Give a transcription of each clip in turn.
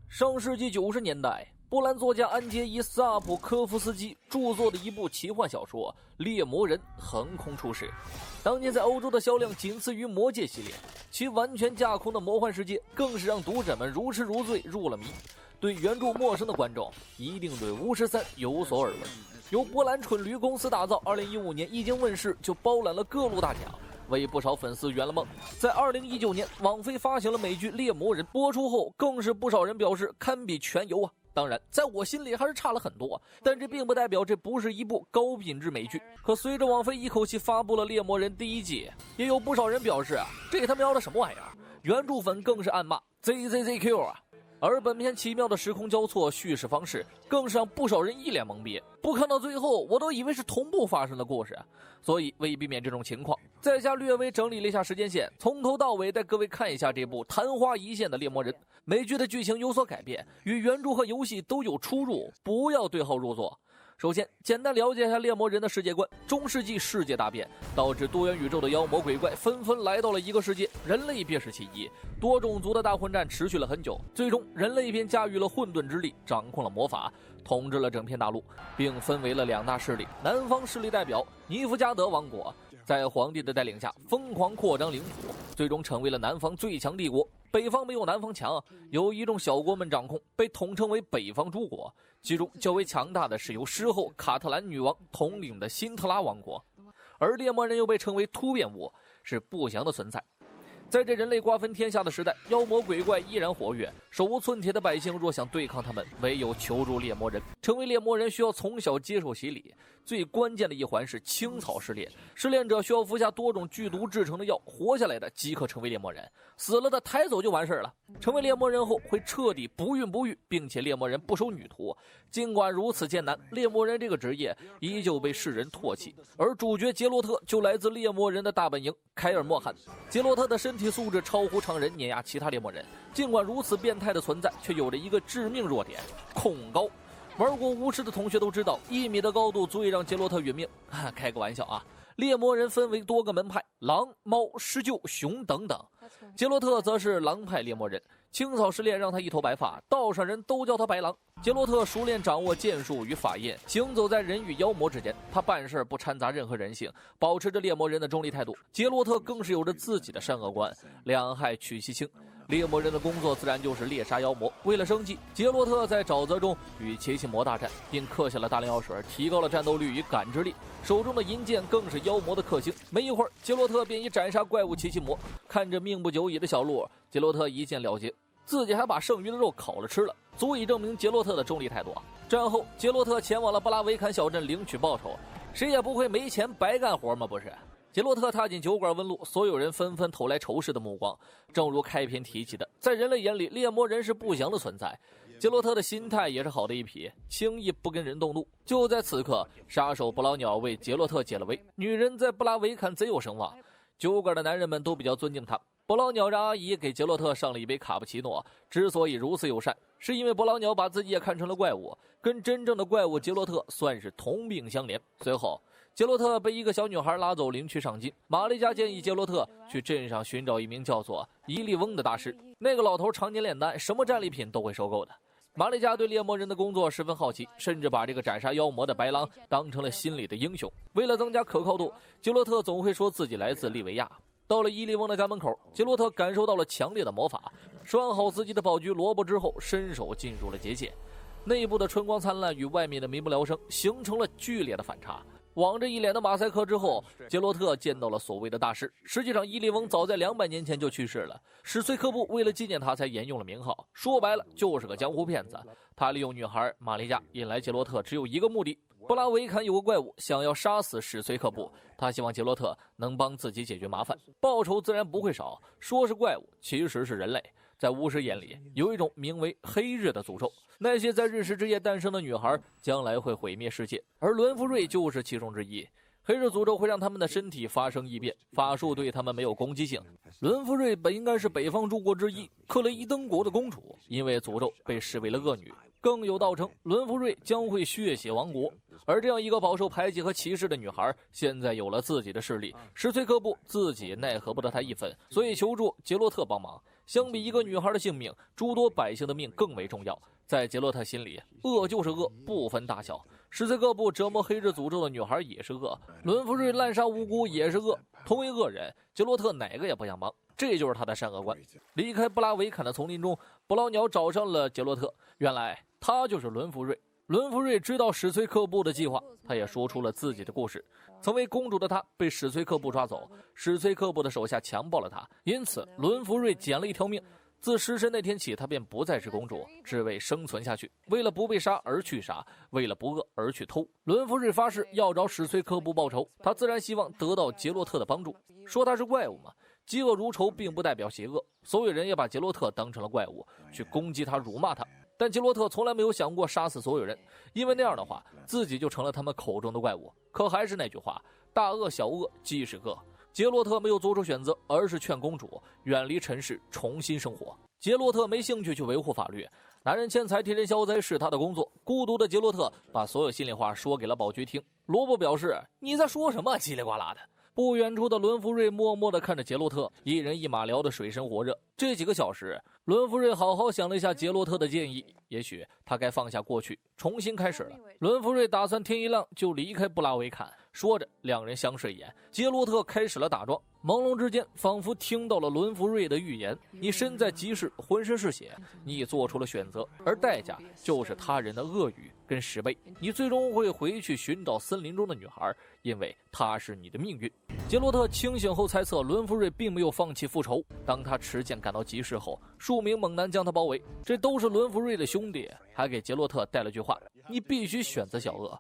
上世纪90年代，波兰作家安杰伊·斯阿普科夫斯基著作的一部奇幻小说《猎魔人》横空出世，当年在欧洲的销量仅次于《魔戒》系列，其完全架空的魔幻世界更是让读者们如痴如醉，入了迷。对原著陌生的观众一定对巫师3有所耳闻。由波兰蠢驴公司打造，2015年一经问世就包揽了各路大奖，为不少粉丝圆了梦。在2019年，网飞发行了美剧《猎魔人》，播出后更是不少人表示堪比全游啊。当然，在我心里还是差了很多，但这并不代表这不是一部高品质美剧。可随着网飞一口气发布了《猎魔人》第1季，也有不少人表示这他喵的什么玩意儿？原著粉更是暗骂 ZZZQ 啊！而本片奇妙的时空交错叙事方式更是让不少人一脸懵逼，不看到最后我都以为是同步发生的故事。所以为避免这种情况，在下略微整理了一下时间线，从头到尾带各位看一下这部昙花一现的猎魔人。美剧的剧情有所改变，与原著和游戏都有出入，不要对号入座。首先简单了解一下猎魔人的世界观。中世纪世界大变，导致多元宇宙的妖魔鬼怪纷纷来到了一个世界，人类便是其一。多种族的大混战持续了很久，最终人类便驾驭了混沌之力，掌控了魔法，统治了整片大陆，并分为了2大势力。南方势力代表尼夫加德王国，在皇帝的带领下疯狂扩张领土，最终成为了南方最强帝国。北方没有南方强，由一众小国们掌控，被统称为北方诸国。其中较为强大的是由狮后卡特兰女王统领的辛特拉王国，而猎魔人又被称为突变物，是不祥的存在。在这人类瓜分天下的时代，妖魔鬼怪依然活跃，手无寸铁的百姓若想对抗他们，唯有求助猎魔人。成为猎魔人需要从小接受洗礼，最关键的一环是青草试炼，试炼者需要服下多种剧毒制成的药，活下来的即可成为猎魔人，死了的抬走就完事了。成为猎魔人后会彻底不孕不育，并且猎魔人不收女徒。尽管如此艰难，猎魔人这个职业依旧被世人唾弃，而主角杰洛特就来自猎魔人的大本营凯尔莫罕。杰洛特的身体素质超乎常人，碾压其他猎魔人。尽管如此变态的存在，却有着一个致命弱点：恐高。玩过巫师的同学都知道，1米的高度足以让杰洛特殒命。开个玩笑啊！猎魔人分为多个门派，狼、猫、狮鹫、熊等等。杰洛特则是狼派猎魔人，青草试炼让他一头白发，道上人都叫他白狼。杰洛特熟练掌握剑术与法印，行走在人与妖魔之间，他办事不掺杂任何人性，保持着猎魔人的中立态度。杰洛特更是有着自己的善恶观，两害取其轻。猎魔人的工作自然就是猎杀妖魔。为了生计，杰洛特在沼泽中与奇奇魔大战，并刻下了大量药水，提高了战斗力与感知力。手中的银剑更是妖魔的克星。没一会儿，杰洛特便以斩杀怪物奇奇魔。看着命不久矣的小鹿，杰洛特一剑了结，自己还把剩余的肉烤了吃了，足以证明杰洛特的中立态度。战后，杰洛特前往了布拉维坎小镇领取报酬。谁也不会没钱白干活吗？不是。杰洛特踏进酒馆问路，所有人纷纷投来仇视的目光。正如开篇提及的，在人类眼里，猎魔人是不祥的存在。杰洛特的心态也是好的一批，轻易不跟人动怒。就在此刻，杀手布劳鸟为杰洛特解了围。女人在布拉维坎贼有声望，酒馆的男人们都比较尊敬他。布劳鸟让阿姨给杰洛特上了一杯卡布奇诺，之所以如此友善，是因为布劳鸟把自己也看成了怪物，跟真正的怪物杰洛特算是同病相怜。随后杰洛特被一个小女孩拉走领取赏金，玛丽加建议杰洛特去镇上寻找一名叫做伊利翁的大师，那个老头常年炼丹，什么战利品都会收购的。玛丽加对猎魔人的工作十分好奇，甚至把这个斩杀妖魔的白狼当成了心里的英雄。为了增加可靠度，杰洛特总会说自己来自利维亚。到了伊利翁的家门口，杰洛特感受到了强烈的魔法，拴好自己的宝驹萝卜之后，伸手进入了结界。内部的春光灿烂与外面的民不聊生形成了剧烈的反差。望着一脸的马赛克之后，杰洛特见到了所谓的大师。实际上伊利翁早在200年前就去世了，史崔克布为了纪念他才沿用了名号，说白了就是个江湖骗子。他利用女孩玛丽加引来杰洛特只有一个目的，布拉维坎有个怪物想要杀死史崔克布，他希望杰洛特能帮自己解决麻烦，报酬自然不会少。说是怪物，其实是人类。在巫师眼里，有一种名为黑日的诅咒，那些在日食之夜诞生的女孩将来会毁灭世界，而伦弗瑞就是其中之一。黑日诅咒会让他们的身体发生异变，法术对他们没有攻击性。伦弗瑞本应该是北方诸国之一克雷伊登国的公主，因为诅咒被视为了恶女，更有道称伦弗瑞将会血血亡国。而这样一个饱受排挤和歧视的女孩，现在有了自己的势力，史崔克布自己奈何不得她一分，所以求助杰洛特帮忙。相比一个女孩的性命，诸多百姓的命更为重要。在杰洛特心里，恶就是恶，不分大小。史崔克部折磨黑日诅咒的女孩也是恶，伦福瑞滥杀无辜也是恶。同一恶人，杰洛特哪个也不想帮，这就是他的善恶观。离开布拉维坎的丛林中，捕捞鸟找上了杰洛特，原来他就是伦福瑞。伦福瑞知道史崔克部的计划，他也说出了自己的故事。曾为公主的他被史崔克部抓走，史崔克部的手下强暴了他，因此伦福瑞捡了一条命。自失身那天起，她便不再是公主，只为生存下去。为了不被杀而去杀，为了不饿而去偷。伦福瑞发誓要找史崔克部报仇，他自然希望得到杰洛特的帮助。说他是怪物嘛，嫉恶如仇并不代表邪恶，所有人也把杰洛特当成了怪物，去攻击他、辱骂他。但杰洛特从来没有想过杀死所有人，因为那样的话，自己就成了他们口中的怪物。可还是那句话，大恶小恶即是恶。杰洛特没有做出选择，而是劝公主远离尘世，重新生活。杰洛特没兴趣去维护法律，拿人钱财替人消灾是他的工作。孤独的杰洛特把所有心里话说给了宝驹听。罗伯表示：“你在说什么？叽里呱啦的。”不远处的伦福瑞默默地看着杰洛特，一人一马聊得水深火热。这几个小时，伦福瑞好好想了一下杰洛特的建议，也许他该放下过去，重新开始了。伦福瑞打算天一亮就离开布拉维坎。说着，两人相视一眼，杰洛特开始了打桩。朦胧之间，仿佛听到了伦福瑞的预言：你身在急事，浑身是血，你做出了选择，而代价就是他人的恶语跟石碑。你最终会回去寻找森林中的女孩，因为她是你的命运。杰洛特清醒后猜测，伦福瑞并没有放弃复仇。当他持剑赶到集市后，数名猛男将他包围，这都是伦福瑞的兄弟，还给杰洛特带了句话：你必须选择小恶。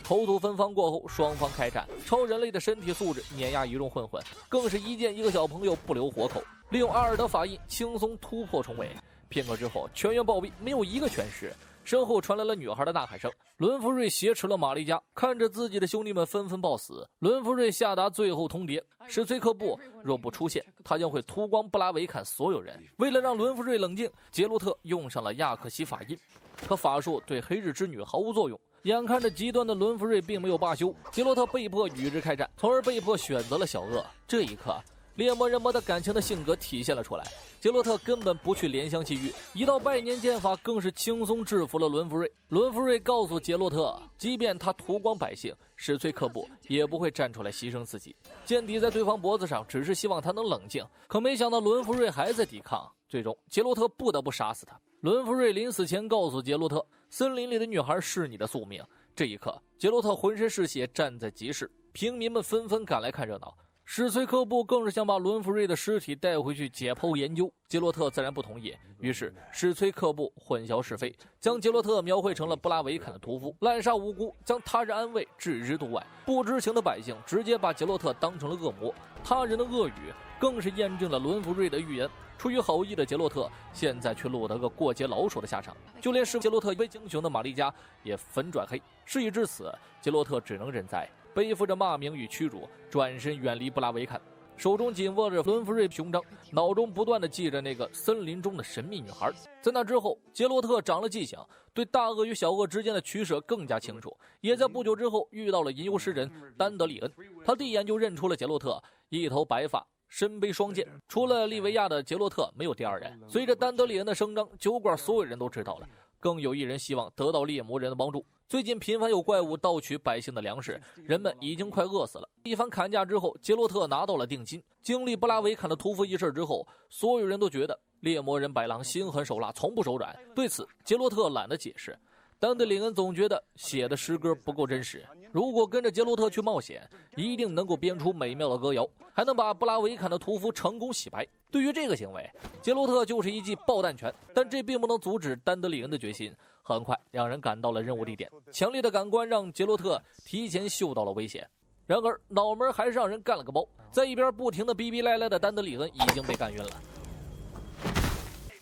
口吐芬芳过后，双方开战。超人类的身体素质碾压一众混混，更是一见一个小朋友不留活口，利用阿尔德法印轻松突破重围。片刻之后，全员暴毙，没有一个全尸。身后传来了女孩的呐喊声。伦福瑞挟持了玛丽加，看着自己的兄弟们纷纷暴死，伦福瑞下达最后通牒：史崔克部若不出现，他将会屠光布拉维坎所有人。为了让伦福瑞冷静，杰洛特用上了亚克西法印，可法术对黑日之女毫无作用。眼看着极端的伦福瑞并没有罢休，杰洛特被迫与之开战，从而被迫选择了小恶。这一刻，猎魔人魔的感情的性格体现了出来。杰洛特根本不去怜香惜玉，一道百年剑法更是轻松制服了伦福瑞。伦福瑞告诉杰洛特，即便他屠光百姓，史崔克部也不会站出来牺牲自己。剑抵在对方脖子上，只是希望他能冷静，可没想到伦福瑞还在抵抗。最终，杰洛特不得不杀死他。伦福瑞临死前告诉杰洛特，森林里的女孩是你的宿命。这一刻，杰洛特浑身是血，站在集市，平民们纷纷赶来看热闹。史崔克部更是想把伦福瑞的尸体带回去解剖研究，杰洛特自然不同意。于是史崔克部混淆是非，将杰洛特描绘成了布拉维坎的屠夫，滥杀无辜，将他人安危置之度外。不知情的百姓直接把杰洛特当成了恶魔，他人的恶语更是验证了伦福瑞的预言。出于好意的杰洛特现在却落得个过街老鼠的下场，就连是杰洛特为英雄的玛丽加也粉转黑。事已至此，杰洛特只能认栽，背负着骂名与屈辱，转身远离布拉维坎，手中紧握着伦福瑞胸章，脑中不断地记着那个森林中的神秘女孩。在那之后，杰洛特长了记性，对大恶与小恶之间的取舍更加清楚，也在不久之后遇到了吟游诗人丹德里恩。他第一眼就认出了杰洛特，一头白发，身背双剑，除了利维亚的杰洛特没有第二人。随着丹德里恩的声张，酒馆所有人都知道了，更有一人希望得到猎魔人的帮助。最近频繁有怪物盗取百姓的粮食，人们已经快饿死了。一番砍价之后，杰洛特拿到了定金。经历布拉维坎的屠夫一事之后，所有人都觉得猎魔人白狼心狠手辣，从不手软。对此，杰洛特懒得解释。丹德里恩总觉得写的诗歌不够真实，如果跟着杰洛特去冒险，一定能够编出美妙的歌谣，还能把布拉维坎的屠夫成功洗白。对于这个行为，杰洛特就是一记爆弹拳，但这并不能阻止丹德里恩的决心。很快，两人赶到了任务地点，强烈的感官让杰洛特提前嗅到了危险。然而，脑门还是让人干了个包，在一边不停的逼逼赖赖的丹德里恩已经被干晕了。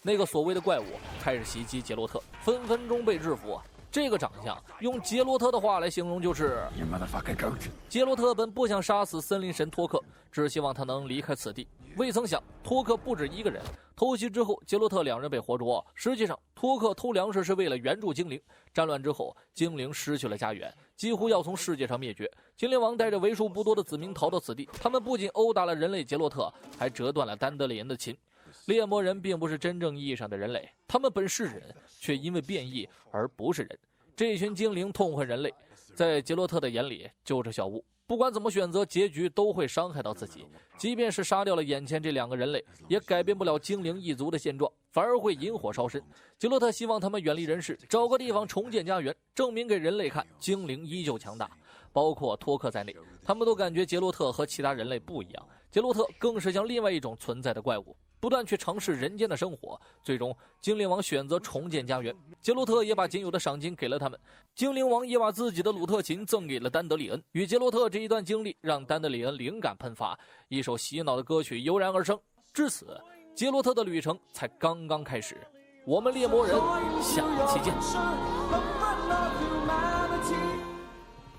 那个所谓的怪物开始袭击杰洛特，分分钟被制服。这个长相，用杰洛特的话来形容就是杰洛特本不想杀死森林神托克，只希望他能离开此地。未曾想，托克不止一个人。偷袭之后，杰洛特两人被活捉。实际上，托克偷粮食是为了援助精灵。战乱之后，精灵失去了家园，几乎要从世界上灭绝。精灵王带着为数不多的子民逃到此地，他们不仅殴打了人类杰洛特，还折断了丹德里恩的琴。猎魔人并不是真正意义上的人类，他们本是人，却因为变异而不是人。这群精灵痛恨人类，在杰洛特的眼里就是小物，不管怎么选择，结局都会伤害到自己。即便是杀掉了眼前这2个人类，也改变不了精灵一族的现状，反而会引火烧身。杰洛特希望他们远离人世，找个地方重建家园，证明给人类看，精灵依旧强大。包括托克在内，他们都感觉杰洛特和其他人类不一样，杰洛特更是像另外一种存在的怪物，不断去尝试人间的生活。最终精灵王选择重建家园，杰洛特也把仅有的赏金给了他们，精灵王也把自己的鲁特琴赠给了丹德里恩。与杰洛特这一段经历让丹德里恩灵感喷发，一首洗脑的歌曲油然而生。至此杰洛特的旅程才刚刚开始。我们猎魔人下期见。